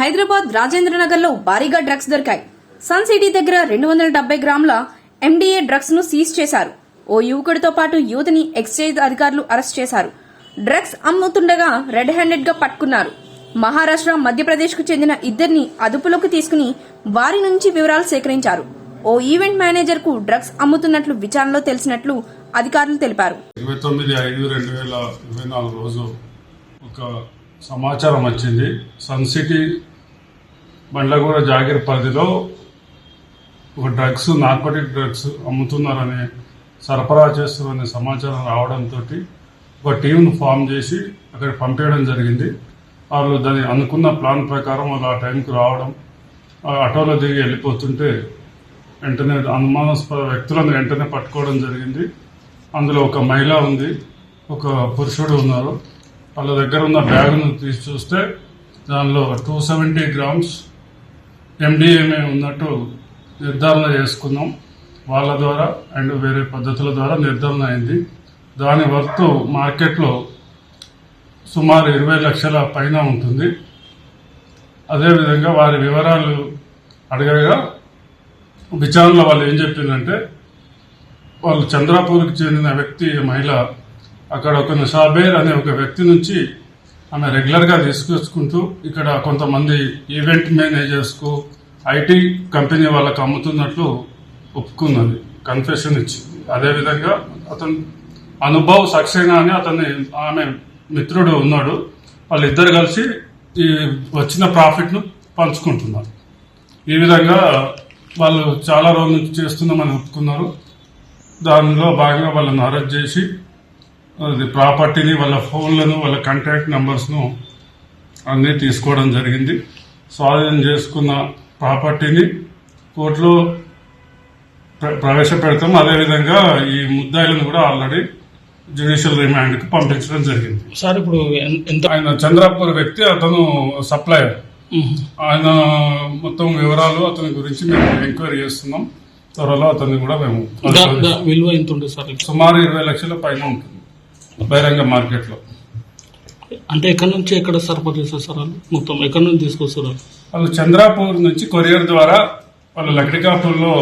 హైదరాబాద్ రాజేంద్రనగర్ లో భారీగా డ్రగ్స్ దొరికాయి. సన్ సిటీ దగ్గర 270 గ్రాముల ఎండిఏ డ్రగ్స్ ను సీజ్ చేశారు. ఓ యువకుడితో పాటు యువతిని ఎక్సైజ్ అధికారులు అరెస్ట్ చేశారు. డ్రగ్స్ అమ్ముతుండగా రెడ్ హ్యాండెడ్ గా పట్టుకున్నారు. మహారాష్ట్ర, మధ్యప్రదేశ్ కు చెందిన ఇద్దరిని అదుపులోకి తీసుకుని వారి నుంచి వివరాలు సేకరించారు. ఓ ఈవెంట్ మేనేజర్ కు డ్రగ్స్ అమ్ముతున్నట్లు విచారణలో తెలిసినట్లు అధికారులు తెలిపారు. 29/5/2024 రోజు ఒక సమాచారం వచ్చింది. సన్ సిటీ బండ్లగూడ జాగిర్ పరిధిలో ఒక నార్కోటిక్ డ్రగ్స్ అమ్ముతున్నారని, సరఫరా చేస్తున్నారనే సమాచారం రావడంతో ఒక టీంను ఫామ్ చేసి అక్కడ పంపేయడం జరిగింది. వాళ్ళు దాన్ని అనుకున్న ప్లాన్ ప్రకారం వాళ్ళు ఆ టైంకి రావడం, ఆటోలో దిగి వెళ్ళిపోతుంటే వెంటనే అనుమానాస్పద వ్యక్తులను వెంటనే పట్టుకోవడం జరిగింది. అందులో ఒక మహిళ ఉంది, ఒక పురుషుడు ఉన్నారు. వాళ్ళ దగ్గర ఉన్న బ్యాగును తీసి చూస్తే దానిలో 270 గ్రామ్స్ ఎండిఎంఏ ఉన్నట్టు నిర్ధారణ చేసుకున్నాం. వాళ్ళ ద్వారా అండ్ వేరే పద్ధతుల ద్వారా నిర్ధారణ అయింది. దాని వర్త్ మార్కెట్లో సుమారు 20 లక్షల పైన ఉంటుంది. అదేవిధంగా వారి వివరాలు అడగగా విచారణలో వాళ్ళు ఏం చెప్పిందంటే, వాళ్ళు చంద్రాపూర్కి చెందిన వ్యక్తి మహిళ అక్కడ ఒక నిషాబేర్ అనే ఒక వ్యక్తి నుంచి ఆమె రెగ్యులర్గా తీసుకొచ్చుకుంటూ ఇక్కడ కొంతమంది ఈవెంట్ మేనేజర్స్కు, ఐటీ కంపెనీ వాళ్ళకు అమ్ముతున్నట్లు ఒప్పుకున్నది, కన్ఫెషన్ ఇచ్చింది. అదేవిధంగా అతను అనుభవ్ సక్సేనా అని ఆమె మిత్రుడు ఉన్నాడు. వాళ్ళిద్దరు కలిసి ఈ వచ్చిన ప్రాఫిట్ను పంచుకుంటున్నారు. ఈ విధంగా వాళ్ళు చాలా రోజుల నుంచి చేస్తున్నామని ఒప్పుకున్నారు. దానిలో భాగంగా వాళ్ళని అరెస్ట్ చేసి ప్రాపర్టీని, వాళ్ళ ఫోన్లను, వాళ్ళ కాంటాక్ట్ నంబర్స్ను అన్నీ తీసుకోవడం జరిగింది. స్వాధీనం చేసుకున్న ప్రాపర్టీని కోర్టులో ప్రవేశపెడతాం. అదేవిధంగా ఈ ముద్దాయిలను కూడా ఆల్రెడీ జ్యుడిషియల్ రిమాండ్కి పంపించడం జరిగింది. సార్, ఇప్పుడు ఆయన చంద్రాపూర్ వ్యక్తి, అతను సప్లయర్. ఆయన మొత్తం వివరాలు అతని గురించి మేము ఎంక్వైరీ చేస్తున్నాం. త్వరలో అతన్ని కూడా మేము విలువ ఎంత ఉంటుంది సార్? సుమారు 20 లక్షల పైన ఉంటుంది బహిరంగ మార్కెట్ లో. అంటే ఎక్కడి నుంచి ఎక్కడ సరఫరా చేస్తారు సార్? మొత్తం ఎక్కడి నుంచి తీసుకొస్తారు? వాళ్ళు చంద్రాపూర్ నుంచి కొరియర్ ద్వారా, వాళ్ళు లక్డికాపూర్లో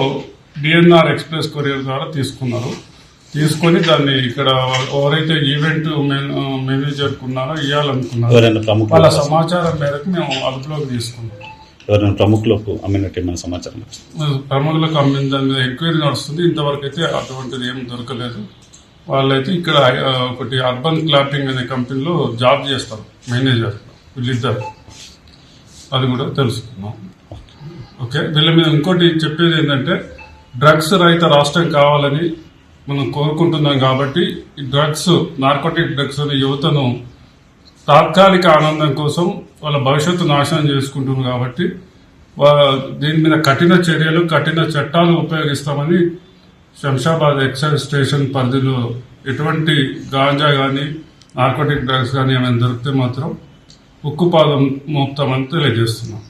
డిఎన్ఆర్ ఎక్స్ప్రెస్ కొరియర్ ద్వారా తీసుకున్నారు. తీసుకొని దాన్ని ఇక్కడ ఎవరైతే ఈవెంట్ మేనేజర్ ఉన్నారో ఇవ్వాలనుకున్నారో వాళ్ళ సమాచారం మేరకు మేము అదుపులోకి తీసుకున్నాం. ఎవరైనా ప్రముఖులకు అమ్మినట్టు ఏమైనా సమాచారం? ప్రముఖులకు అమ్మిన దాని మీద ఎంక్వైరీ నడుస్తుంది. ఇంతవరకు అయితే అటువంటిది ఏం దొరకలేదు. వాళ్ళైతే ఇక్కడ ఒకటి అర్బన్ క్లాపింగ్ అనే కంపెనీలో జాబ్ చేస్తారు మేనేజర్, వీళ్ళిద్దరు. అది కూడా తెలుసుకున్నాం. ఓకే, వీళ్ళ మీద ఇంకోటి చెప్పేది ఏంటంటే, డ్రగ్స్ రహిత రాష్ట్రం కావాలని మనం కోరుకుంటున్నాం. కాబట్టి ఈ నార్కోటిక్ డ్రగ్స్ అనే యువతను తాత్కాలిక ఆనందం కోసం వాళ్ళ భవిష్యత్తు నాశనం చేసుకుంటున్నారు. కాబట్టి దీని మీద కఠిన చర్యలు, కఠిన చట్టాలు ఉపయోగిస్తామని శంషాబాద్ ఎక్సైజ్ స్టేషన్ పరిధిలో ఎటువంటి గాంజా కానీ, నార్కోటిక్ డ్రగ్స్ కానీ ఏమైనా దొరికితే మాత్రం ఉక్కుపాదం మోపుతామని తెలియజేస్తున్నాం.